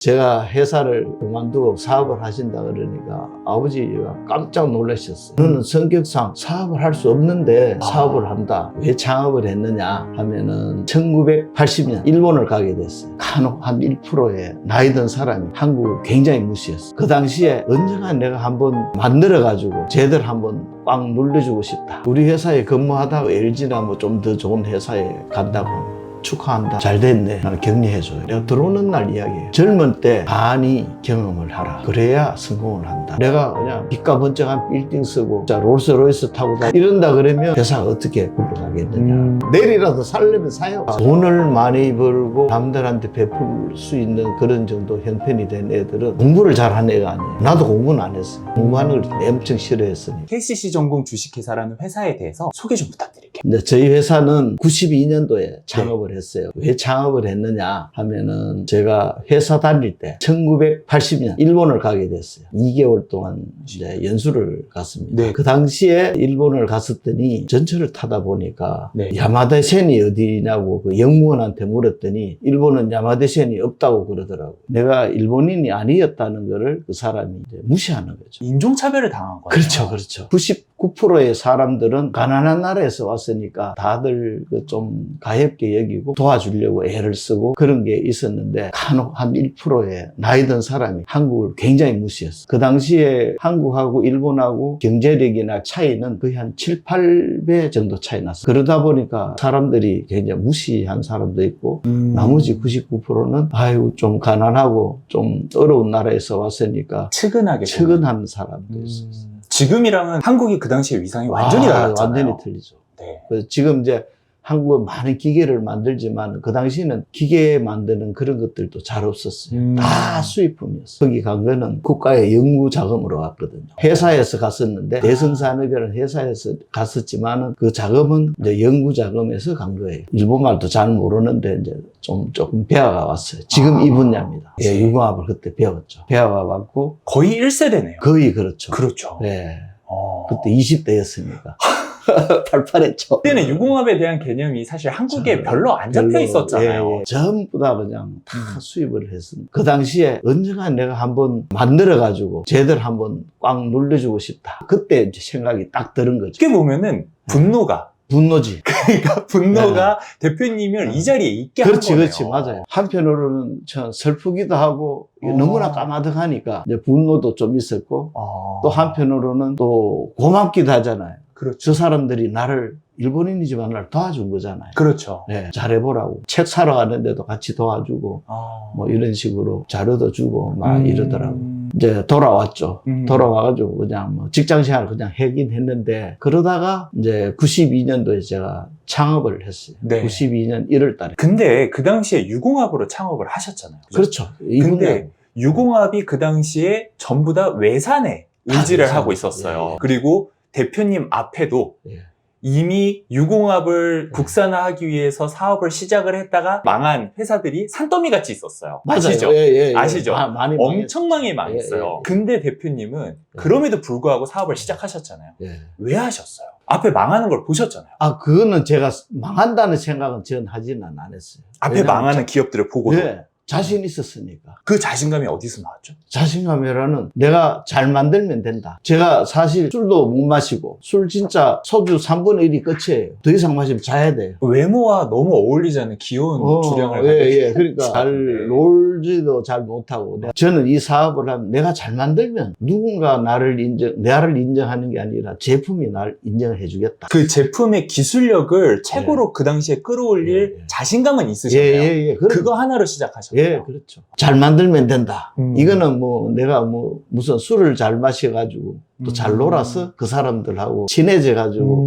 제가 회사를 그만두고 사업을 하신다 그러니까 아버지가 깜짝 놀라셨어요. 너는 성격상 사업을 할 수 없는데 사업을 한다. 왜 창업을 했느냐 하면은 1980년 일본을 가게 됐어요. 간혹 한 1%의 나이 든 사람이 한국을 굉장히 무시했어요. 그 당시에 언젠가 내가 한번 만들어가지고 쟤들 한번 꽉 눌러주고 싶다. 우리 회사에 근무하다가 LG나 뭐 좀 더 좋은 회사에 간다고 축하한다. 잘 됐네. 나는 격려해줘요. 내가 들어오는 날 이야기해요. 젊을 때 많이 경험을 하라. 그래야 성공을 한다. 내가 그냥 빛과 번쩍한 빌딩 쓰고 자 롤스로이스 타고 다 이런다 그러면 회사가 어떻게 굴러가겠느냐. 내일이라도 살려면 사요. 돈을 많이 벌고 남들한테 베풀 수 있는 그런 정도 형편이 된 애들은 공부를 잘한 애가 아니에요. 나도 공부는 안 했어요. 공부하는 걸 엄청 싫어했으니. KCC 전공 주식회사라는 회사에 대해서 소개 좀 부탁드릴게요. 근데 저희 회사는 92년도에 창업을 했어요. 왜 창업을 했느냐 하면은 제가 회사 다닐 때 1980년 일본을 가게 됐어요. 2개월 동안 이제 연수를 갔습니다. 네. 그 당시에 일본을 갔었더니 전철을 타다 보니까 네. 야마다센이 어디냐고 그 영무원한테 물었더니 일본은 야마다센이 없다고 그러더라고요. 내가 일본인이 아니었다는 거를 그 사람이 이제 무시하는 거죠. 인종차별을 당한 거예요. 그렇죠, 그렇죠. 99%의 사람들은 가난한 나라에서 왔으니까 다들 그 좀 가엾게 여기고 도와주려고 애를 쓰고 그런 게 있었는데 간혹 한 1%의 나이 든 사람이 한국을 굉장히 무시했어요. 그 당시에 한국하고 일본하고 경제력이나 차이는 거의 한 7, 8배 정도 차이 났어요. 그러다 보니까 사람들이 굉장히 무시한 사람도 있고 나머지 99%는 아이고 좀 가난하고 좀 어려운 나라에서 왔으니까 측은하게 측은한 사람도 있었어요. 지금이랑은 한국이 그 당시의 위상이 완전히 달랐잖아요. 완전히 틀리죠. 네. 그래서 지금 이제 한국은 많은 기계를 만들지만 그 당시에는 기계 만드는 그런 것들도 잘 없었어요. 다 수입품이었어요. 거기 간 거는 국가의 연구 자금으로 갔거든요. 회사에서 갔었는데 대성산업이라는 회사에서 갔었지만은 그 자금은 이제 연구 자금에서 간 거예요. 일본말도 잘 모르는데 이제 조금 배워가 왔어요. 지금 이 분야입니다. 예, 유공학을 그때 배웠죠. 배워가 왔고 거의 1세대네요. 거의 그렇죠. 그렇죠. 네. 그때 20대였으니까. 팔팔했죠. 그때는 유공업에 대한 개념이 사실 한국에 별로 안 잡혀 있었잖아요. 예. 전부 다 그냥 다 수입을 했습니다. 그 당시에 언젠가 내가 한번 만들어가지고 쟤들 한번 꽉 눌러주고 싶다. 그때 이제 생각이 딱 드는 거죠. 어떻게 보면은 분노가 분노지. 그러니까 분노가 대표님을 이 자리에 있게 한 그렇지, 거네요. 그렇지, 맞아요. 한편으로는 참 슬프기도 하고 너무나 까마득하니까 이제 분노도 좀 있었고 또 한편으로는 또 고맙기도 하잖아요. 그렇죠. 저 사람들이 나를 일본인이지만 나를 도와준 거잖아요. 그렇죠. 네, 잘해보라고. 책 사러 가는데도 같이 도와주고 뭐 이런 식으로 자료도 주고 막 이러더라고. 이제 돌아왔죠. 돌아와가지고 그냥 뭐 직장 생활 그냥 하긴 했는데 그러다가 이제 92년도에 제가 창업을 했어요. 네. 92년 1월 달에. 근데 그 당시에 유공업으로 창업을 하셨잖아요. 그렇죠. 근데 유공업이 그 당시에 전부 다 외산에 의지를 하고 있었어요. 예. 그리고 대표님 앞에도 예. 이미 유공업을 국산화하기 위해서 사업을 시작을 했다가 망한 회사들이 산더미 같이 있었어요. 아시죠? 예. 아시죠? 많이 엄청 많이 망했어요. 예. 근데 대표님은 그럼에도 불구하고 사업을 시작하셨잖아요. 예. 왜 하셨어요? 앞에 망하는 걸 보셨잖아요. 그거는 제가 망한다는 생각은 전 하지는 않았어요. 앞에 왜냐면 망하는 기업들을 보고도. 예. 자신 있었으니까. 그 자신감이 어디서 나왔죠? 자신감이라는 내가 잘 만들면 된다. 제가 사실 술도 못 마시고 술 진짜 소주 3분의 1이 끝이에요. 더 이상 마시면 자야 돼요. 외모와 너무 어울리지 않는 귀여운 주량을 가지고 예. 그러니까 잘 놀지도 잘 못하고 저는 이 사업을 하면 내가 잘 만들면 누군가 나를 인정하는 게 아니라 제품이 나를 인정해 주겠다. 그 제품의 기술력을 최고로 그 당시에 끌어올릴 자신감은 있으셨네요. 그거 하나로 시작하셨어요. 예, 그렇죠. 잘 만들면 된다. 이거는 뭐 내가 뭐 무슨 술을 잘 마셔가지고 또 잘 놀아서 그 사람들하고 친해져가지고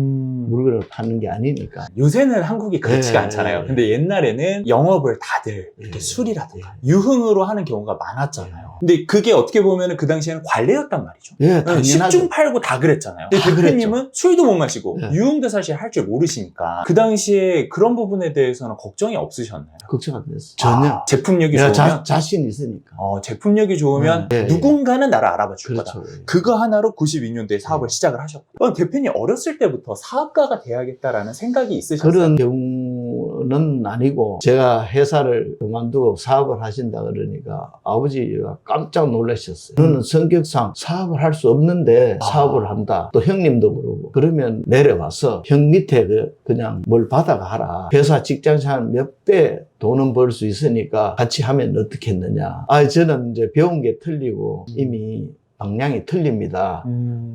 물건을 파는 게 아니니까. 요새는 한국이 그렇지가 않잖아요. 근데 옛날에는 영업을 다들 이렇게 술이라든가 유흥으로 하는 경우가 많았잖아요. 근데 그게 어떻게 보면 그 당시에는 관례였단 말이죠. 예, 당연하죠. 10중 8구 다 그랬잖아요. 근데 다 대표님은 그랬죠. 술도 못 마시고 예. 유흥도 사실 할 줄 모르시니까 그 당시에 그런 부분에 대해서는 걱정이 없으셨나요? 걱정 안 됐어요. 전혀. 제품력이 내가 좋으면 자신 있으니까. 제품력이 좋으면 예. 누군가는 나를 알아봐 줄 그렇죠. 거다. 그거 하나로 92년도에 사업을 시작을 하셨고 대표님 어렸을 때부터 사업가가 돼야겠다라는 생각이 있으셨어요? 그런 경우는 는 아니고 제가 회사를 그만두고 사업을 하신다 그러니까 아버지가 깜짝 놀라셨어요. 너는 성격상 사업을 할 수 없는데 사업을 한다. 또 형님도 그러고 그러면 내려와서 형 밑에 그냥 뭘 받아가 하라. 회사 직장생활 몇 배 돈은 벌 수 있으니까 같이 하면 어떻겠느냐. 저는 이제 배운 게 틀리고 이미 방향이 틀립니다.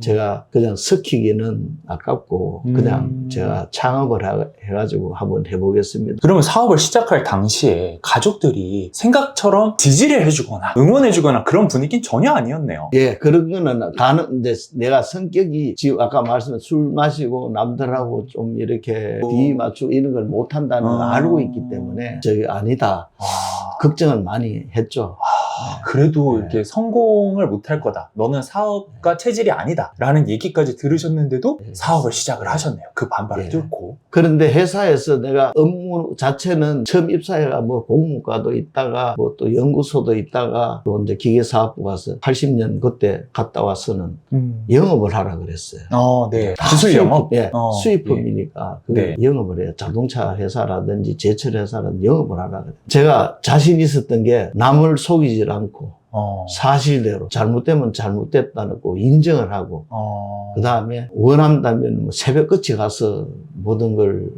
제가 그냥 섞이기는 아깝고 그냥 제가 창업을 해가지고 한번 해보겠습니다. 그러면 사업을 시작할 당시에 가족들이 생각처럼 지지를 해주거나 응원해주거나 그런 분위기는 전혀 아니었네요. 예, 그런 거는 이제 내가 성격이 지금 아까 말씀한 술 마시고 남들하고 좀 이렇게 비위 맞추고 이런 걸 못한다는 걸 알고 있기 때문에 저기 아니다. 걱정을 많이 했죠. 그래도 네. 이렇게 성공을 못할 거다. 너는 사업가 체질이 아니다. 라는 얘기까지 들으셨는데도 네. 사업을 시작을 하셨네요. 그 반발을 네. 뚫고. 그런데 회사에서 내가 업무 자체는 처음 입사해가 뭐 공무과도 있다가 뭐 또 연구소도 있다가 또 이제 기계사업부 가서 80년 그때 갔다 와서는 영업을 하라 그랬어요. 네. 다 기술 영업? 예, 예. 수입품이니까 그 네. 영업을 해요. 자동차 회사라든지 제철 회사라든지 영업을 하라 그래요. 제가 자신 있었던 게 남을 속이지 않고 사실대로 잘못되면 잘못됐다고 인정을 하고 그 다음에 원한다면 뭐 새벽같이 가서 모든 걸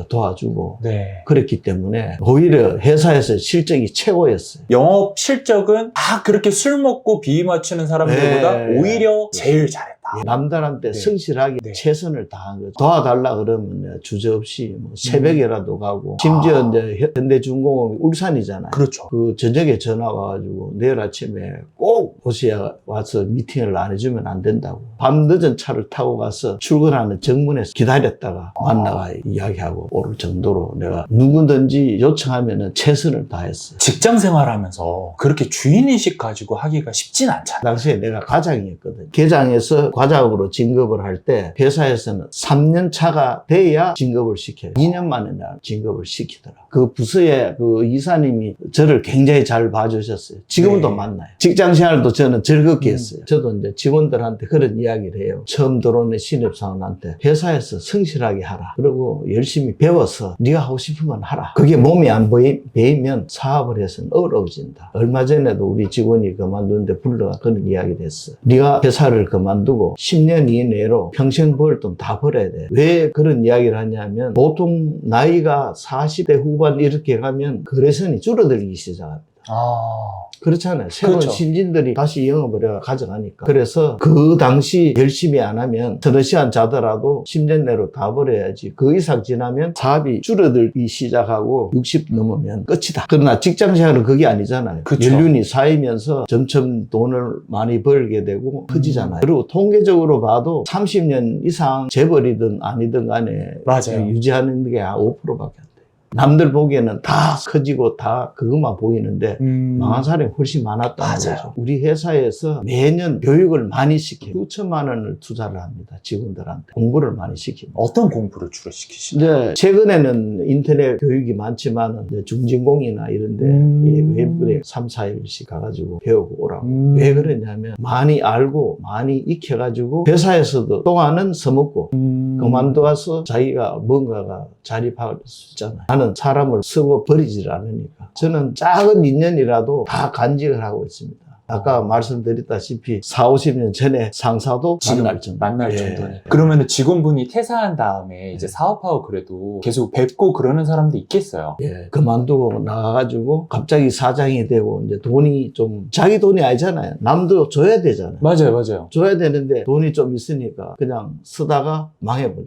도와주고 네. 그랬기 때문에 오히려 회사에서 실적이 최고였어요. 영업 실적은 다 그렇게 술 먹고 비위 맞추는 사람들보다 네. 오히려 제일 잘했다. 남들한테 네. 성실하게 네. 최선을 다한 거죠. 도와달라 그러면 주저없이 뭐 새벽에라도 가고 심지어 이제 현대중공업이 울산이잖아요. 그렇죠. 그 저녁에 전화 와가지고 내일 아침에 꼭 오셔야 와서 미팅을 안 해주면 안 된다고. 밤 늦은 차를 타고 가서 출근하는 정문에서 기다렸다가 만나가 이야기하고 올 정도로 내가 누구든지 요청하면 최선을 다했어요. 직장 생활하면서 그렇게 주인의식 가지고 하기가 쉽진 않잖아요. 당시에 내가 과장이었거든요. 계장에서 과장으로 진급을 할 때 회사에서는 3년 차가 돼야 진급을 시켜요. 2년 만에 나 진급을 시키더라. 그 부서의 그 이사님이 저를 굉장히 잘 봐주셨어요. 지금도 네. 만나요. 직장 생활도 저는 즐겁게 했어요. 저도 이제 직원들한테 그런 이야기를 해요. 처음 들어오는 신입사원한테 회사에서 성실하게 하라. 그리고 열심히 배워서 네가 하고 싶으면 하라. 그게 몸이 안 배이면 사업을 해서는 어려워진다. 얼마 전에도 우리 직원이 그만두는데 불러가 그런 이야기를 했어요. 네가 회사를 그만두고 10년 이내로 평생 벌 돈 다 벌어야 돼. 왜 그런 이야기를 하냐면 보통 나이가 40대 후반 이렇게 가면 거래선이 줄어들기 시작합니다. 그렇잖아요. 새로운 그렇죠. 신진들이 다시 영업을 가져가니까. 그래서 그 당시 열심히 안 하면 서너 시간 자더라도 10년 내로 다 벌어야지. 그 이상 지나면 사업이 줄어들기 시작하고 60 넘으면 끝이다. 그러나 직장생활은 그게 아니잖아요. 그쵸. 연륜이 쌓이면서 점점 돈을 많이 벌게 되고 커지잖아요. 그리고 통계적으로 봐도 30년 이상 재벌이든 아니든 간에 맞아요. 유지하는 게 한 5%밖에 안 돼요. 남들 보기에는 다 커지고 다 그것만 보이는데 망한 사람이 훨씬 많았다는 맞아요. 거죠. 우리 회사에서 매년 교육을 많이 시켜요. 수천만 원을 투자를 합니다. 직원들한테. 공부를 많이 시킵니다. 어떤 공부를 주로 시키시나요? 이제 최근에는 인터넷 교육이 많지만 중진공이나 이런 데 외부에 3, 4일씩 가가지고 배우고 오라고. 왜 그러냐면 많이 알고 많이 익혀가지고 회사에서도 동안은 써먹고 그만둬서 자기가 뭔가가 자립할 수 있잖아요. 나는 사람을 쓰고 버리질 않으니까. 저는 작은 인연이라도 다 간직을 하고 있습니다. 아까 말씀드렸다시피 4, 50년 전에 상사도 만날 정도. 만날 예. 정도네. 그러면 직원분이 퇴사한 다음에 이제 사업하고 그래도 계속 뵙고 그러는 사람도 있겠어요. 예, 그만두고 나가가지고 갑자기 사장이 되고 이제 돈이 좀 자기 돈이 아니잖아요. 남도 줘야 되잖아요. 맞아요. 줘야 되는데 돈이 좀 있으니까 그냥 쓰다가 망해버려.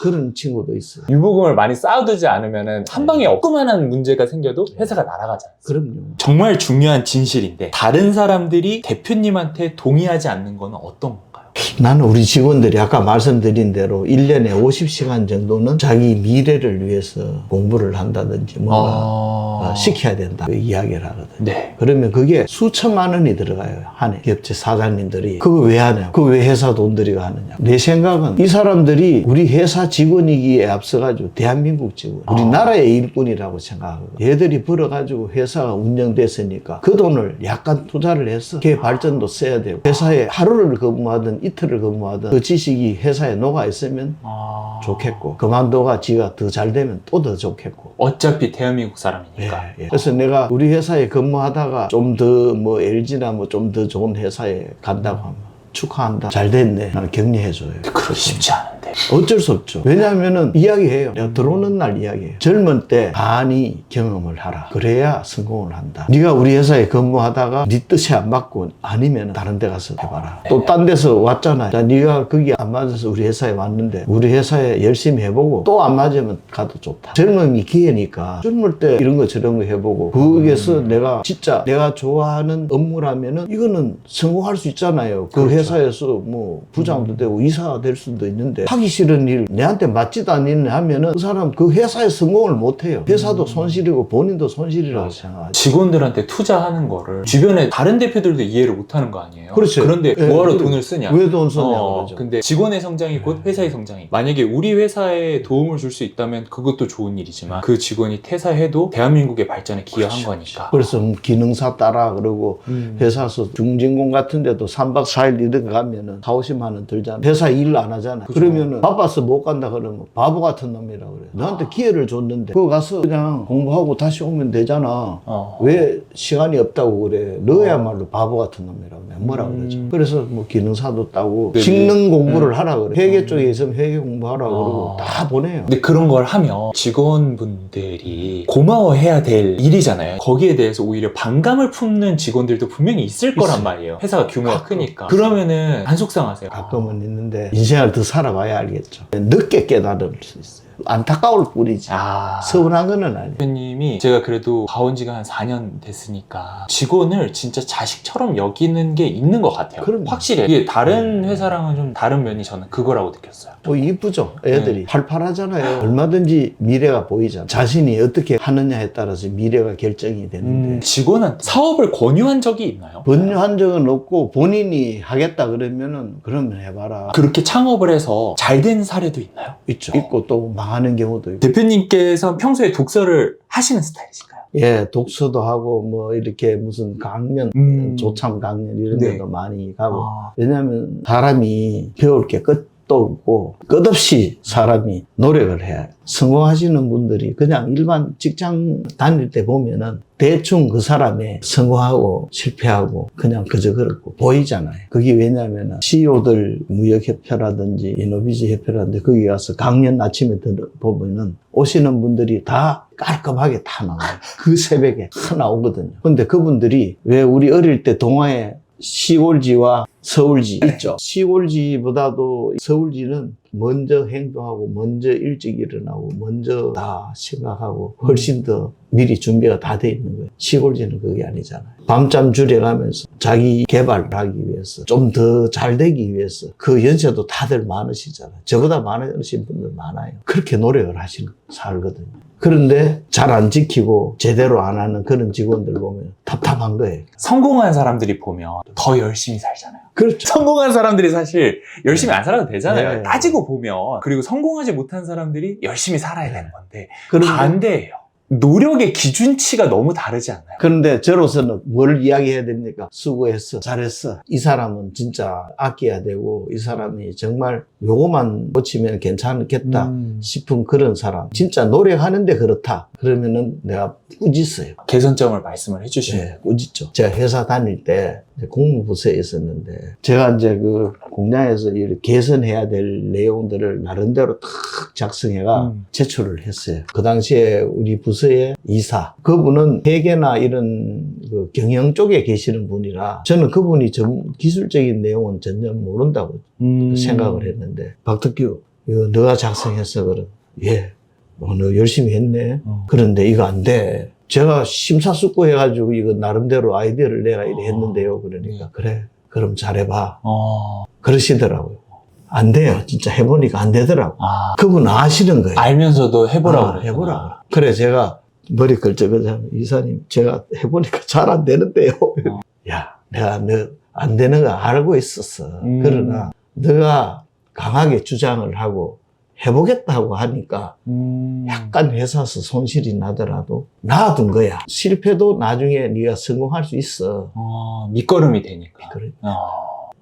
그런 친구도 있어요. 유보금을 많이 쌓아두지 않으면 한 방에 조그만한 문제가 생겨도 회사가 날아가잖아요. 그럼요. 정말 중요한 진실인데 다른 사람들이 대표님한테 동의하지 않는 건 어떤 건가요? 나는 우리 직원들이 아까 말씀드린 대로 1년에 50시간 정도는 자기 미래를 위해서 공부를 한다든지 뭔가 시켜야 된다 이야기를 하거든요. 네. 그러면 그게 수천만 원이 들어가요. 한 해. 기업체 사장님들이. 그거 왜 하냐? 그거 왜 회사 돈 들이가 하느냐? 내 생각은 이 사람들이 우리 회사 직원이기에 앞서가지고 대한민국 직원, 우리나라의 일꾼이라고 생각하거든요. 얘들이 벌어가지고 회사가 운영됐으니까 그 돈을 약간 투자를 해서 개 발전도 써야 되고 회사에 하루를 근무하든 이틀을 근무하든 그 지식이 회사에 녹아 있으면 좋겠고, 그만둬가 지가 더 잘 되면 또 더 좋겠고. 어차피 대한민국 사람이니까. 예. 그래서 내가 우리 회사에 근무하다가 좀 더 뭐 LG나 뭐 좀 더 좋은 회사에 간다고 하면 축하한다. 잘 됐네. 나는 격려해줘요. 그렇게 쉽지 않은데. 어쩔 수 없죠. 왜냐하면은 이야기해요. 내가 들어오는 날 이야기해요. 젊은 때 많이 경험을 하라. 그래야 성공을 한다. 네가 우리 회사에 근무하다가 네 뜻이 안 맞고 아니면 다른 데 가서 해봐라. 또 딴 데서 왔잖아. 자, 네가 거기 안 맞아서 우리 회사에 왔는데 우리 회사에 열심히 해보고 또 안 맞으면 가도 좋다. 젊음이 기회니까 젊을 때 이런 거 저런 거 해보고 거기에서 내가 진짜 내가 좋아하는 업무라면은 이거는 성공할 수 있잖아요. 그 회사에서 뭐 부장도 되고 이사가 될 수도 있는데 하기 싫은 일 내한테 맞지도 않는 하면은 그 사람 그 회사에 성공을 못 해요. 회사도 손실이고 본인도 손실이라고 생각하죠. 직원들한테 투자하는 거를 주변에 다른 대표들도 이해를 못 하는 거 아니에요? 그렇죠. 그런데 예, 뭐하러 그래. 돈을 쓰냐? 왜 돈 쓰냐 그러죠. 근데 직원의 성장이 곧 회사의 성장이. 만약에 우리 회사에 도움을 줄 수 있다면 그것도 좋은 일이지만 그 직원이 퇴사해도 대한민국의 발전에 기여한 거니까. 그래서 기능사 따라 그러고 회사에서 중진공 같은 데도 3박 4일 이렇게 가면은 4, 50만 원 들잖아. 회사 일 안 하잖아. 그죠. 그러면은 바빠서 못 간다 그러면 바보 같은 놈이라 그래. 너한테 기회를 줬는데 그거 가서 그냥 공부하고 다시 오면 되잖아. 왜 시간이 없다고 그래. 너야말로 바보 같은 놈이라고 뭐라 그러죠. 그래서 뭐 기능사도 따고 네네. 식능 공부를 하라 그래. 회계 쪽에 있으면 회계 공부하라 그러고 다 보내요. 근데 그런 걸 하면 직원분들이 고마워해야 될 일이잖아요. 거기에 대해서 오히려 반감을 품는 직원들도 분명히 있을 거란 있어요. 말이에요. 회사가 규모가 가끔. 크니까. 그러면은 안 속상하세요? 가끔은 있는데 인생을 더 살아봐야 알겠죠. 늦게 깨달을 수 있어요. 안타까울 뿐이지. 서운한 거는 아니에요. 대표님이 제가 그래도 가온 지가 한 4년 됐으니까 직원을 진짜 자식처럼 여기는 게 있는 것 같아요. 그럼요. 확실히 이게 다른 회사랑은 좀 다른 면이 저는 그거라고 느꼈어요. 뭐 이쁘죠. 애들이 활발하잖아요. 얼마든지 미래가 보이잖아. 자신이 어떻게 하느냐에 따라서 미래가 결정이 되는데 직원한테 사업을 권유한 적이 있나요? 권유한 적은 없고 본인이 하겠다 그러면은 그러면 해봐라. 그렇게 창업을 해서 잘 된 사례도 있나요? 있죠. 있고 또 망하는 경우도 있고. 대표님께서 평소에 독서를 하시는 스타일이신가요? 예, 독서도 하고 뭐 이렇게 무슨 강연, 조참 강연 이런 네. 데도 많이 가고. 왜냐하면 사람이 배울 게 끝도 없고 끝없이 사람이 노력을 해야 해요. 성공하시는 분들이 그냥 일반 직장 다닐 때 보면은 대충 그 사람의 성공하고 실패하고 그냥 그저 그렇고 보이잖아요. 그게 왜냐면은 CEO들 무역협회라든지 이노비즈 협회라든지 거기 가서 강연 아침에 들어보면은 오시는 분들이 다 깔끔하게 다 나와요. 그 새벽에 다 나오거든요. 근데 그분들이 왜 우리 어릴 때 동화에 시골지와 서울지 있죠. 시골지보다도 서울지는 먼저 행동하고 먼저 일찍 일어나고 먼저 다 생각하고 훨씬 더 미리 준비가 다 돼 있는 거예요. 시골지는 그게 아니잖아요. 밤잠 줄여가면서 자기 개발을 하기 위해서 좀 더 잘 되기 위해서 그 연세도 다들 많으시잖아요. 저보다 많으신 분들 많아요. 그렇게 노력을 하시는 살거든요. 그런데 잘 안 지키고 제대로 안 하는 그런 직원들 보면 답답한 거예요. 성공한 사람들이 보면 더 열심히 살잖아요. 그렇죠. 성공한 사람들이 사실 열심히 안 살아도 되잖아요. 네. 따지고 보면. 그리고 성공하지 못한 사람들이 열심히 살아야 되는 건데 그런데 반대예요. 노력의 기준치가 너무 다르지 않나요? 그런데 저로서는 뭘 이야기해야 됩니까? 수고했어. 잘했어. 이 사람은 진짜 아껴야 되고 이 사람이 정말 요거만 고치면 괜찮겠다 싶은 그런 사람. 진짜 노력하는데 그렇다. 그러면은 내가 꾸짖어요. 개선점을 말씀을 해주시면 네, 꾸짖죠. 제가 회사 다닐 때 공무부서에 있었는데 제가 이제 그 공장에서 이렇게 개선해야 될 내용들을 나름대로 탁 작성해가 제출을 했어요. 그 당시에 우리 부서의 이사, 그분은 회계나 이런 그 경영 쪽에 계시는 분이라 저는 그분이 기술적인 내용은 전혀 모른다고 생각을 했는데 박덕규 이거 너가 작성했어. 그럼 예, 너 열심히 했네. 그런데 이거 안 돼. 제가 심사숙고해가지고 이거 나름대로 아이디어를 내가 이래 했는데요. 그러니까 그래 그럼 잘해봐. 그러시더라고요. 안 돼요. 진짜 해보니까 안 되더라고. 그분 아시는 거예요. 알면서도 해보라고 해보라고. 그래 제가 머리 걸쩍걸쩍 이사님 제가 해보니까 잘 안 되는데요. 야 내가 너 안 되는 거 알고 있었어. 그러나 너가 강하게 주장을 하고 해보겠다고 하니까 약간 회사에서 손실이 나더라도 놔둔 거야. 실패도 나중에 네가 성공할 수 있어. 밑거름이 되니까. 그래.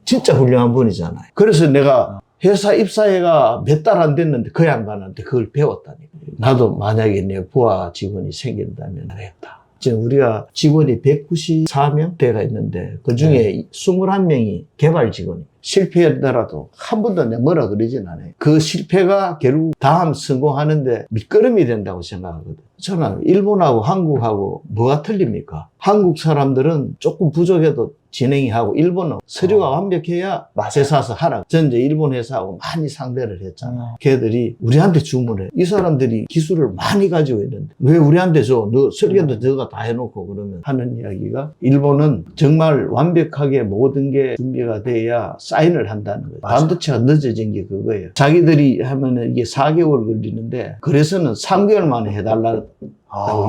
진짜 훌륭한 분이잖아요. 그래서 내가 회사 입사해가 몇 달 안 됐는데 그 양반한테 그걸 배웠다니까. 나도 만약에 내 부하 직원이 생긴다면 하겠다. 지금 우리가 직원이 194명대가 있는데 그 중에 21명이 개발 직원이에요. 실패하더라도 한 번도 내 뭐라 그러진 않아요. 그 실패가 결국 다음 성공하는데 밑거름이 된다고 생각하거든. 저는 일본하고 한국하고 뭐가 틀립니까? 한국 사람들은 조금 부족해도 진행이 하고 일본은 서류가 완벽해야 맞아요. 회사에서 하라. 전 이제 일본 회사하고 많이 상대를 했잖아. 걔들이 우리한테 주문해. 이 사람들이 기술을 많이 가지고 있는데 왜 우리한테 줘? 너 설계도 너가 다 해놓고 그러면 하는 이야기가 일본은 정말 완벽하게 모든 게 준비가 돼야 사인을 한다는 거예요. 맞아요. 반도체가 늦어진 게 그거예요. 자기들이 하면은 이게 4개월 걸리는데 그래서는 3개월 만에 해달라고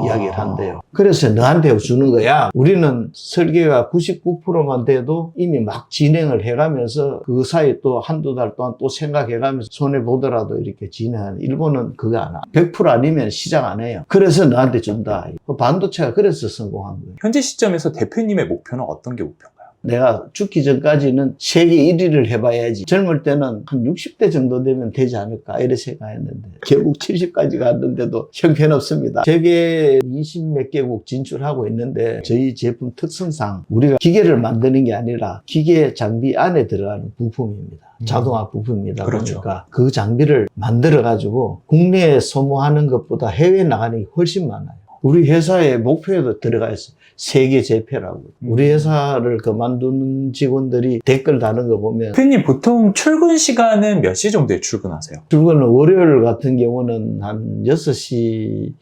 이야기를 한대요. 그래서 너한테 주는 거야. 우리는 설계가 99%만 돼도 이미 막 진행을 해가면서 그 사이 또 한두 달 동안 또 생각해가면서 손해보더라도 이렇게 진행하는. 일본은 그거 안 해. 100% 아니면 시작 안 해요. 그래서 너한테 준다. 반도체가 그래서 성공한 거예요. 현재 시점에서 대표님의 목표는 어떤 게 목표인가요? 내가 죽기 전까지는 세계 1위를 해봐야지. 젊을 때는 한 60대 정도 되면 되지 않을까 이렇게 생각했는데 결국 70까지 갔는데도 형편없습니다. 세계 20몇 개국 진출하고 있는데 저희 제품 특성상 우리가 기계를 만드는 게 아니라 기계 장비 안에 들어가는 부품입니다. 자동화 부품입니다. 그렇죠. 그러니까 그 장비를 만들어가지고 국내에 소모하는 것보다 해외에 나가는 게 훨씬 많아요. 우리 회사의 목표에도 들어가 있어요. 세계 제패라고. 우리 회사를 그만두는 직원들이 댓글 다는 거 보면 대표님 보통 출근 시간은 몇 시 정도에 출근하세요? 출근은 월요일 같은 경우는 한 6시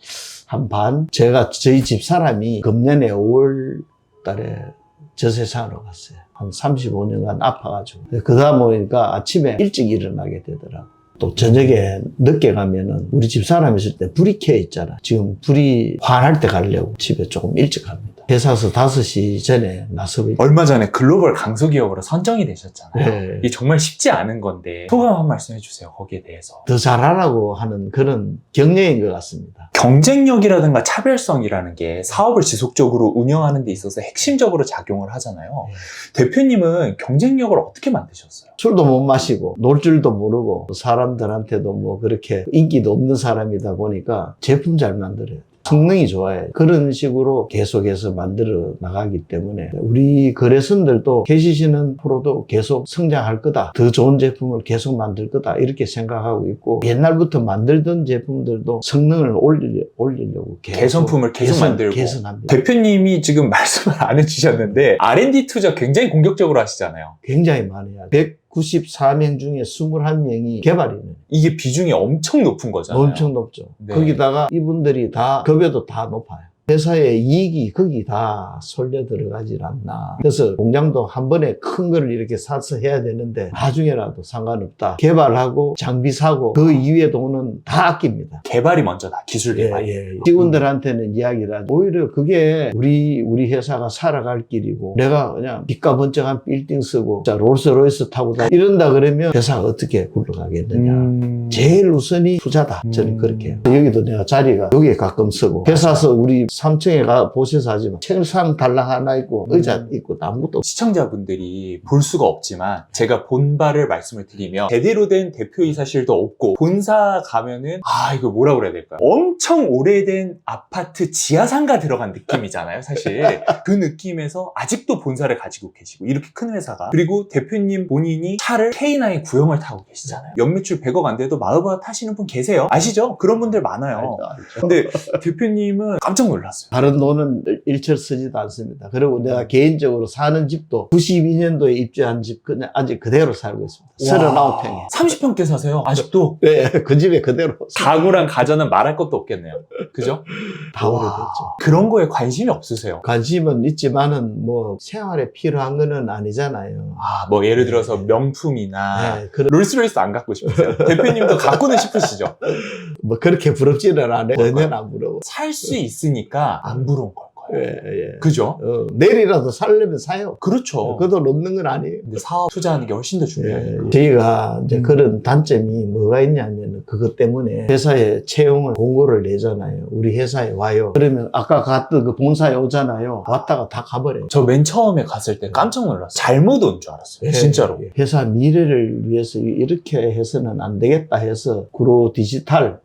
한 반? 저희 집 사람이 금년에 5월 달에 저 세상으로 갔어요. 한 35년간 아파가지고. 그 다음 보니까 아침에 일찍 일어나게 되더라고. 또 저녁에 늦게 가면은 우리 집 사람 있을 때 불이 켜져 있잖아. 지금 불이 환할 때 가려고 집에 조금 일찍 갑니다. 회사에서 5시 전에 나서고 얼마 전에 글로벌 강소기업으로 선정이 되셨잖아요. 네. 이게 정말 쉽지 않은 건데 소감 한 말씀 해주세요. 거기에 대해서. 더 잘하라고 하는 그런 격려인 것 같습니다. 경쟁력이라든가 차별성이라는 게 사업을 지속적으로 운영하는 데 있어서 핵심적으로 작용을 하잖아요. 대표님은 경쟁력을 어떻게 만드셨어요? 술도 못 마시고 놀 줄도 모르고 사람들한테도 뭐 그렇게 인기도 없는 사람이다 보니까 제품 잘 만들어요. 성능이 좋아요. 그런 식으로 계속해서 만들어 나가기 때문에 우리 거래선들도 KCC는 프로도 계속 성장할 거다. 더 좋은 제품을 계속 만들 거다. 이렇게 생각하고 있고 옛날부터 만들던 제품들도 성능을 올리려고 개선품을 계속 만들고 개선합니다. 대표님이 지금 말씀을 안 해주셨는데 R&D 투자 굉장히 공격적으로 하시잖아요. 굉장히 많이 해요. 194명 중에 21명이 개발이네. 이게 비중이 엄청 높은 거잖아요. 엄청 높죠. 네. 거기다가 이분들이 다 급여도 다 높아요. 회사의 이익이 거기 다 솔려 들어가질 않나. 그래서 공장도 한 번에 큰 거를 이렇게 사서 해야 되는데 나중에라도 상관없다. 개발하고 장비 사고 그 이후에 돈은 다 아낍니다. 개발이 먼저다. 기술 개발. 직원들한테는 이야기를 하죠. 오히려 그게 우리 회사가 살아갈 길이고 내가 그냥 빚가 번쩍한 빌딩 쓰고 자 롤스로이스 타고 다 이런다 그러면 회사가 어떻게 굴러가겠느냐. 제일 우선이 투자다. 저는 그렇게 해요. 여기도 내가 자리가 여기에 가끔 쓰고 회사에서 우리 3층에 가 보셔서 하지만 책상 달랑 하나 있고 의자 있고 아무것도 없어. 시청자분들이 볼 수가 없지만 제가 본바를 말씀을 드리면 제대로 된 대표이사실도 없고 본사 가면은 이거 뭐라 그래야 될까요? 엄청 오래된 아파트 지하상가 들어간 느낌이잖아요. 사실 그 느낌에서 아직도 본사를 가지고 계시고 이렇게 큰 회사가 그리고 대표님 본인이 차를 K9 구형을 타고 계시잖아요. 연매출 100억 안 돼도 마으바 타시는 분 계세요. 아시죠? 그런 분들 많아요. 알죠. 근데 대표님은 깜짝 놀랐어요. 다른 돈은 일절 쓰지도 않습니다. 그리고 내가 개인적으로 사는 집도 92년도에 입주한 집 아직 그대로 살고 있습니다. 39평에. 30평대 사세요? 아직도? 네, 그 집에 그대로 가구랑 가전은 말할 것도 없겠네요. 그죠? 다 오래됐죠. 그런 거에 관심이 없으세요? 관심은 있지만은 뭐 생활에 필요한 거는 아니잖아요. 뭐 예를 들어서 명품이나 네, 그런 롤스로이스 안 갖고 싶으세요? 대표님도 갖고는 싶으시죠? 뭐 그렇게 부럽지는 않아요. 전혀 안 부러워. 살 수 있으니까 안 부러운 걸 거예요. 예. 그죠? 내일이라도 살려면 사요. 그렇죠. 그 돈 없는 건 아니에요. 근데 사업 투자하는 게 훨씬 더 중요해요. 저희가 이제 그런 단점이 뭐가 있냐면 그것 때문에 회사에 채용을 공고를 내잖아요. 우리 회사에 와요. 그러면 아까 갔던 그 본사에 오잖아요. 왔다가 다 가버려요. 저 맨 처음에 갔을 때 깜짝 놀랐어요. 잘못 온 줄 알았어요. 예, 진짜로. 예. 회사 미래를 위해서 이렇게 해서는 안 되겠다 해서 구로 디지털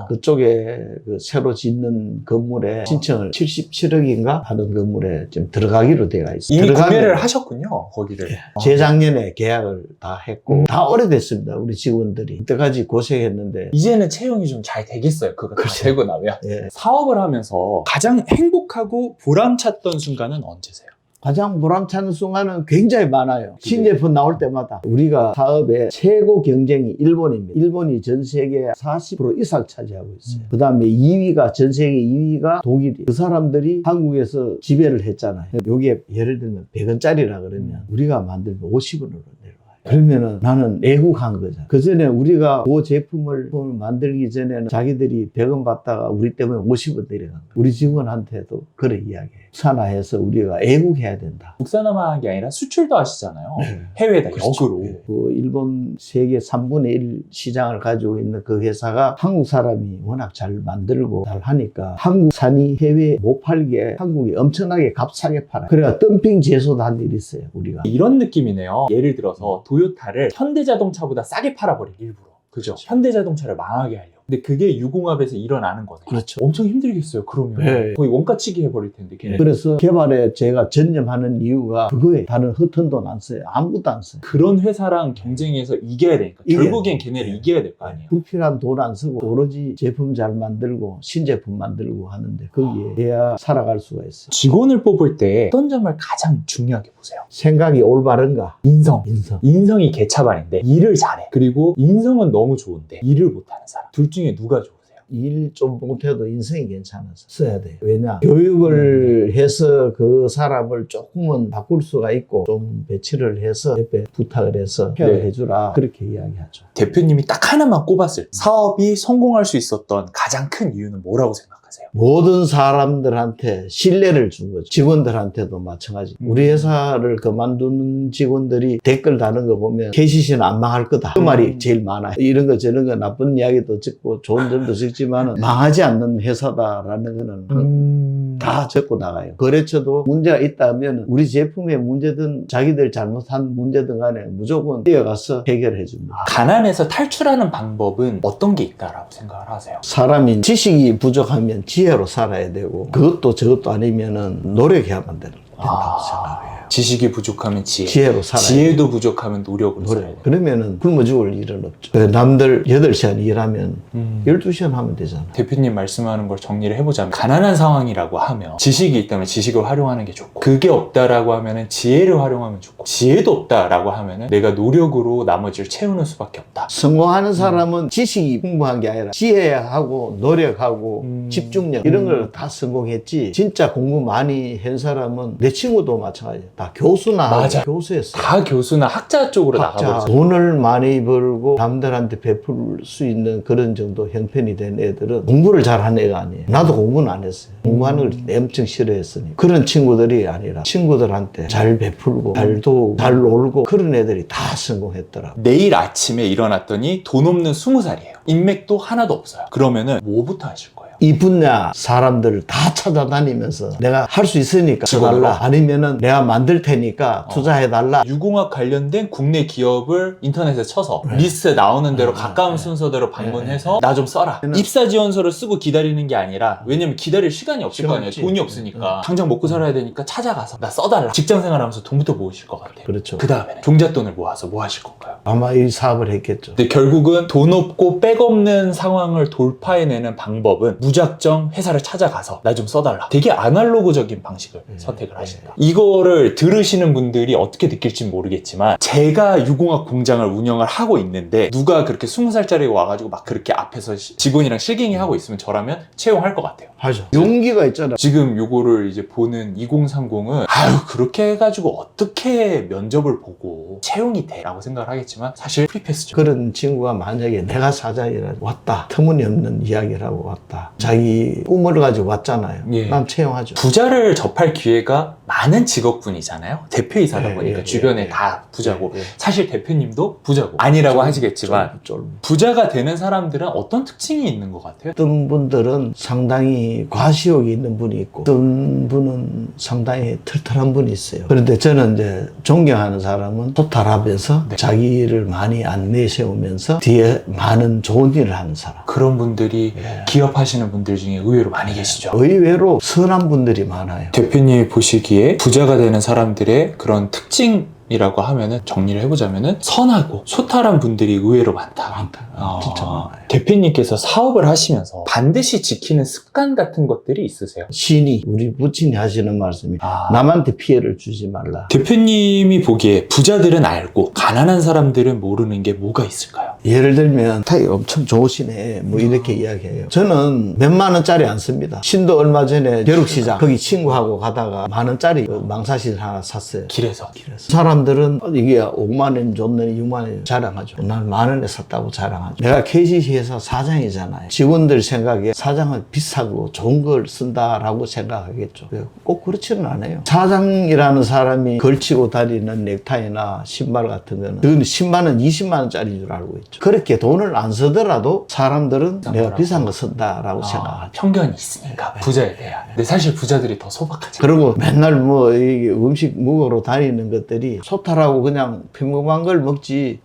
그쪽에 그 새로 짓는 건물에 신청을 77억인가 하는 건물에 좀 들어가기로 되어 있어요. 이미 들어가면 구매를 하셨군요, 거기를. 재작년에 계약을 다 했고 다 오래됐습니다. 우리 직원들이 이때까지 고생했는데 이제는 채용이 좀 잘 되겠어요. 그거 다 그렇죠. 되고 나면. 예. 사업을 하면서 가장 행복하고 보람찼던 순간은 언제세요? 가장 보람찬 순간은 굉장히 많아요. 신제품 나올 때마다 우리가 사업의 최고 경쟁이 일본입니다. 일본이 전 세계 40% 이상 차지하고 있어요. 그 다음에 2위가 전 세계 2위가 독일이. 그 사람들이 한국에서 지배를 했잖아요. 요게 예를 들면 100원짜리라 그러면 우리가 만들면 50원으로 내려와요. 그러면은 나는 애국한 거잖아. 그 전에 우리가 그 제품을 만들기 전에는 자기들이 100원 받다가 우리 때문에 50원 내려간 거야. 우리 직원한테도 그래 이야기해요. 산하에서 우리가 애국해야 된다. 국산화만 한 게 아니라 수출도 하시잖아요. 해외에다 역으로. 그 일본 세계 3분의 1 시장을 가지고 있는 그 회사가 한국 사람이 워낙 잘 만들고 잘 하니까 한국산이 해외에 못 팔게 한국이 엄청나게 값싸게 팔아요. 그래가 덤핑 제소도 한 일이 있어요, 우리가. 이런 느낌이네요. 예를 들어서 도요타를 현대자동차보다 싸게 팔아버린 일부러. 그죠? 현대자동차를 망하게 하려고. 근데 그게 유공업에서 일어나는 거네요. 그렇죠. 엄청 힘들겠어요, 그러면. 네. 거의 원가치기 해버릴 텐데, 걔네. 그래서 개발에 제가 전념하는 이유가 그거에 다른 허튼 돈 안 써요. 아무것도 안 써요. 그런 회사랑 경쟁해서 이겨야 되니까. 이겨야 결국엔 걔네를 네. 이겨야 될 거 아니에요. 불필요한 돈 안 쓰고 오로지 제품 잘 만들고 신제품 만들고 하는데 거기에 해야 살아갈 수가 있어요. 직원을 뽑을 때 어떤 점을 가장 중요하게 보세요? 생각이 올바른가? 인성. 인성. 이 개차반인데 일을 잘해. 그리고 인성은 너무 좋은데 일을 못하는 사람. 둘 중에 누가 좋으세요? 일 좀 못해도 인성이 괜찮아서 써야 돼요. 왜냐? 교육을 해서 그 사람을 조금은 바꿀 수가 있고 좀 배치를 해서 옆에 부탁을 해서 케어를 해주라. 그렇게 이야기하죠. 대표님이 딱 하나만 꼽았을 때 사업이 성공할 수 있었던 가장 큰 이유는 뭐라고 생각하세요? 모든 사람들한테 신뢰를 준 거죠. 직원들한테도 마찬가지. 우리 회사를 그만두는 직원들이 댓글 다는 거 보면 KCC는 안 망할 거다. 그 말이 제일 많아요. 이런 거 저런 거 나쁜 이야기도 적고 좋은 점도 적지만 망하지 않는 회사다라는 거는 다 적고 나가요. 거래처도 문제가 있다면 우리 제품에 문제든 자기들 잘못한 문제든 간에 무조건 뛰어가서 해결해 줍니다. 가난에서 탈출하는 방법은 어떤 게 있다라고 생각을 하세요? 사람이 지식이 부족하면 지혜로 살아야 되고 그것도 저것도 아니면은 노력해야만 된다고 생각해요. 지식이 부족하면 지혜로 살아야 지혜도 부족하면 노력으로 살아야 돼요. 그러면은 굶어 죽을 일은 없죠. 남들 8시간 일하면 12시간 하면 되잖아. 대표님 말씀하는 걸 정리를 해보자면 가난한 상황이라고 하면 지식이 있다면 지식을 활용하는 게 좋고 그게 없다라고 하면은 지혜를 활용하면 좋고 지혜도 없다라고 하면은 내가 노력으로 나머지를 채우는 수밖에 없다. 성공하는 사람은 지식이 풍부한 게 아니라 지혜하고 노력하고 집중력 이런 걸 다 성공했지 진짜 공부 많이 한 사람은 내 친구도 마찬가지야. 다 교수나 맞아. 교수였어. 다 교수나 학자 쪽으로 나가버렸어. 돈을 많이 벌고 남들한테 베풀 수 있는 그런 정도 형편이 된 애들은 공부를 잘하는 애가 아니에요. 나도 공부는 안 했어요. 공부하는 걸 엄청 싫어했으니 그런 친구들이 아니라 친구들한테 잘 베풀고 잘 도우고 잘 놀고 그런 애들이 다 성공했더라고. 내일 아침에 일어났더니 돈 없는 20살이에요. 인맥도 하나도 없어요. 그러면은 뭐부터 하실 거예요? 이 분야 사람들을 다 찾아다니면서 내가 할 수 있으니까 써달라 아니면은 내가 만들 테니까 투자해달라. 유공학 관련된 국내 기업을 인터넷에 쳐서 리스트에 나오는 대로 가까운 순서대로 방문해서 나 좀 써라. 입사 지원서를 쓰고 기다리는 게 아니라 왜냐면 기다릴 시간이 없을 거 아니에요. 돈이 없으니까. 당장 먹고 살아야 되니까 찾아가서 나 써달라. 직장 생활하면서 돈부터 모으실 것 같아요. 그렇죠. 그 다음에는 종잣돈을 모아서 뭐 하실 건가요? 아마 이 사업을 했겠죠. 근데 결국은 돈 없고 백 없는 상황을 돌파해내는 방법은 무작정 회사를 찾아가서 나 좀 써달라. 되게 아날로그적인 방식을 선택을 하신다. 이거를 들으시는 분들이 어떻게 느낄지 모르겠지만 제가 유공학 공장을 운영을 하고 있는데 누가 그렇게 20살짜리가 와가지고 막 그렇게 앞에서 직원이랑 실갱이 하고 있으면 저라면 채용할 것 같아요. 하죠. 용기가 있잖아. 지금 요거를 이제 보는 2030은 아유 그렇게 해가지고 어떻게 면접을 보고 채용이 돼? 라고 생각을 하겠지만 사실 프리패스죠. 그런 친구가 만약에 내가 사장이라 왔다 터무니없는 이야기를 하고 왔다 자기 꿈을 가지고 왔잖아요. 예. 난 채용하죠. 부자를 접할 기회가 많은 직업군이잖아요. 대표이사다 예, 보니까 예, 주변에 예, 다 부자고 예, 예. 사실 대표님도 부자고 아니라고 하시겠지만 부자가 되는 사람들은 어떤 특징이 있는 것 같아요? 어떤 분들은 상당히 과시욕이 있는 분이 있고 어떤 분은 상당히 털털한 분이 있어요. 그런데 저는 이제 존경하는 사람은 토탈하면서 네. 자기를 많이 안 내세우면서 뒤에 많은 좋은 일을 하는 사람. 그런 분들이 예. 기업하시는 분들 중에 의외로 많이 계시죠. 의외로 선한 분들이 많아요. 대표님이 보시기에 부자가 되는 사람들의 그런 특징이라고 하면은 정리를 해보자면은 선하고 소탈한 분들이 의외로 많다. 많다. 진짜 많아요. 대표님께서 사업을 하시면서 반드시 지키는 습관 같은 것들이 있으세요? 신이 우리 부친이 하시는 말씀이 남한테 피해를 주지 말라. 대표님이 보기에 부자들은 알고 가난한 사람들은 모르는 게 뭐가 있을까요? 예를 들면 타이 엄청 좋으시네 뭐 이렇게 이야기해요. 저는 몇만 원짜리 안 씁니다. 신도 얼마 전에 벼룩시장 거기 친구하고 가다가 만 원짜리 그 망사실 하나 샀어요. 길에서. 사람들은 이게 5만 원 줬느니 6만 원 자랑하죠. 난 만 원에 샀다고 자랑하죠. 내가 KCC 회사 사장이잖아요. 직원들 생각에 사장은 비싸고 좋은 걸 쓴다라고 생각하겠죠. 꼭 그렇지는 않아요. 사장이라는 사람이 걸치고 다니는 넥타이나 신발 같은 거는 그건 10만 원, 20만 원짜리 줄 알고 있죠. 그렇게 돈을 안 쓰더라도 사람들은 내가 비싼 거 쓴다라고 생각하죠. 편견이 있으니까 부자에 대한. 근데 사실 부자들이 더 소박하잖아요. 그리고 맨날 뭐 이게 음식 먹으러 다니는 것들이 소탈하고 그냥 평범한 걸 먹지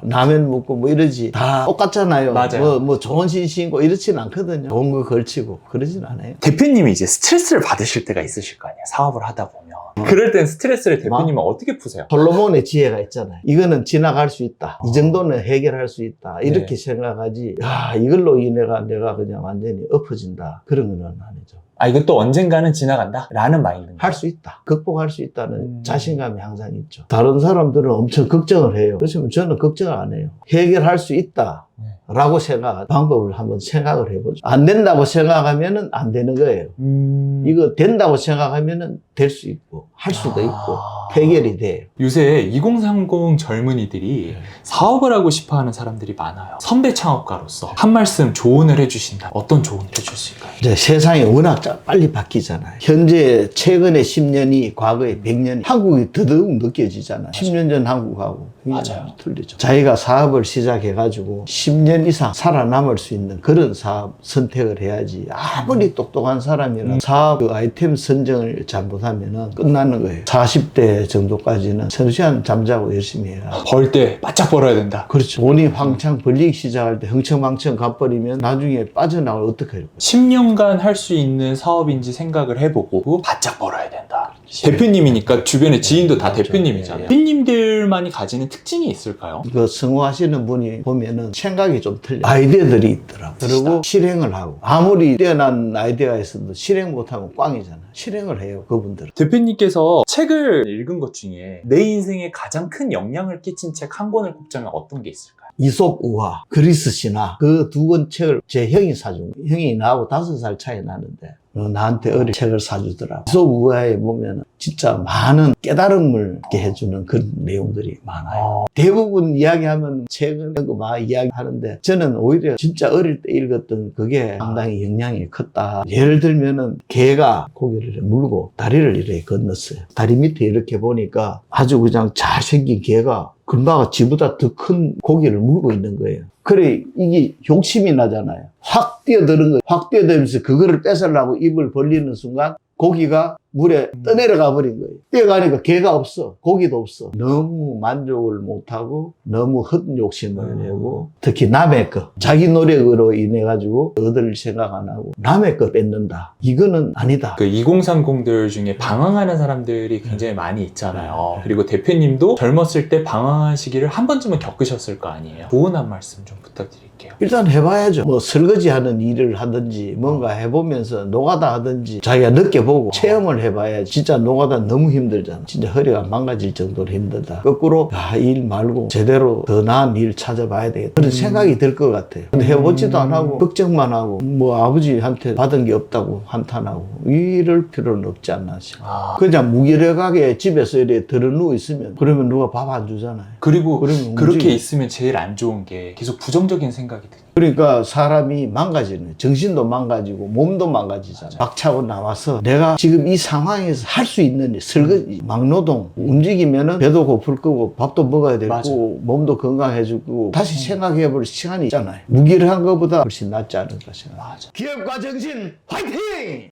라면 먹고 뭐 이러지 다 똑같잖아요. 맞아요. 뭐 좋은 신 신고 이렇진 않거든요. 좋은 거 걸치고 그러진 않아요. 대표님이 이제 스트레스를 받으실 때가 있으실 거 아니에요. 사업을 하다 보면. 그럴 땐 스트레스를 대표님은 어떻게 푸세요? 솔로몬의 지혜가 있잖아요. 이거는 지나갈 수 있다. 이 정도는 해결할 수 있다. 이렇게 생각하지. 야, 이걸로 인해가 내가 그냥 완전히 엎어진다. 그런 건 아니죠. 이건 또 언젠가는 지나간다? 라는 마인드인가요? 할 수 있다. 극복할 수 있다는 자신감이 항상 있죠. 다른 사람들은 엄청 걱정을 해요. 그렇지만 저는 걱정을 안 해요. 해결할 수 있다. 라고 생각, 방법을 한번 생각을 해보죠. 안 된다고 생각하면은 안 되는 거예요. 이거 된다고 생각하면은 될 수 있고, 할 수도 있고, 해결이 돼요. 요새 2030 젊은이들이 사업을 하고 싶어 하는 사람들이 많아요. 선배 창업가로서 한 말씀 조언을 해주신다. 어떤 조언을 해줄 수 있을까요? 이제 세상이 워낙 빨리 바뀌잖아요. 현재 최근의 10년이 과거의 100년이 한국이 더더욱 느껴지잖아요. 10년 전 한국하고 맞아요. 틀리죠. 자기가 사업을 시작해가지고 10년 이상 살아남을 수 있는 그런 사업 선택을 해야지. 아무리 똑똑한 사람이라 사업 그 아이템 선정을 잘못하면 끝나는 거예요. 40대 정도까지는 선시한 잠자고 열심히 해야 벌 때 바짝 벌어야 된다. 그렇죠. 돈이 황창 벌리기 시작할 때 흥청망청 갚버리면 나중에 빠져나올 어떡해요. 10년간 할 수 있는 사업인지 생각을 해보고 바짝 벌어야 된다. 대표님이니까 주변에 지인도 다 맞죠. 대표님이잖아요. 예, 예. 대표님들만이 가지는 특징이 있을까요? 그 성우하시는 분이 보면은 생각이 좀 틀려요. 아이디어들이 있더라고요. 그리고 실행을 하고 아무리 뛰어난 아이디어가 있어도 실행 못하면 꽝이잖아요. 실행을 해요, 그분들은. 대표님께서 책을 읽은 것 중에 내 인생에 가장 큰 영향을 끼친 책 한 권을 꼽자면 어떤 게 있을까요? 이솝 우화, 그리스 신화 그 두 권 책을 제 형이 사준 거예요. 형이 나하고 5살 차이 나는데 나한테 어릴 책을 사주더라고요. 이솝 우화에 보면 진짜 많은 깨달음을 있게 해주는 그런 내용들이 많아요. 대부분 이야기하면 책은 막 이야기하는데 저는 오히려 진짜 어릴 때 읽었던 그게 상당히 영향이 컸다. 예를 들면은 개가 고개를 물고 다리를 이렇게 건넜어요. 다리 밑에 이렇게 보니까 아주 그냥 잘생긴 개가 금방 지보다 더 큰 고기를 물고 있는 거예요. 그래, 이게 욕심이 나잖아요. 확 뛰어드는 거예요. 확 뛰어들면서 그거를 뺏으려고 입을 벌리는 순간 고기가 물에 떠내려가 버린 거예요. 뛰어가니까 개가 없어. 고기도 없어. 너무 만족을 못하고 너무 헛 욕심을 내고 특히 남의 것, 자기 노력으로 인해 가지고 얻을 생각 안 하고 남의 것 뺏는다. 이거는 아니다. 그 2030들 중에 방황하는 사람들이 굉장히 많이 있잖아요. 그리고 대표님도 젊었을 때 방황한 시기를 한 번쯤은 겪으셨을 거 아니에요. 조언 한 말씀 좀 부탁드릴게요. 일단 해봐야죠. 뭐 설거지하는 일을 하든지 뭔가 해보면서 노가다 하든지 자기가 느껴보고 체험을 해봐야지. 진짜 노가다 너무 힘들잖아. 진짜 허리가 망가질 정도로 힘들다. 거꾸로 이 일 말고 제대로 더 나은 일 찾아봐야 되겠다. 그런 생각이 들 것 같아요. 근데 해보지도 안 하고 걱정만 하고 뭐 아버지한테 받은 게 없다고 한탄하고 이럴 필요는 없지 않나 싶어. 그냥 무기력하게 집에서 이렇게 들어누워 있으면 그러면 누가 밥 안 주잖아요. 그리고 그러면 그렇게 움직여. 있으면 제일 안 좋은 게 계속 부정적인 생각이 드니까. 그러니까 사람이 망가지는, 정신도 망가지고 몸도 망가지잖아. 박차고 나와서 내가 지금 이 상황에서 할 수 있는 일, 설거지, 막노동, 움직이면은 배도 고플 거고 밥도 먹어야 되고 맞아. 몸도 건강해지고 다시 생각해 볼 시간이 있잖아요. 무기를 한 것보다 훨씬 낫지 않을까 생각하죠. 기업가 정신 화이팅!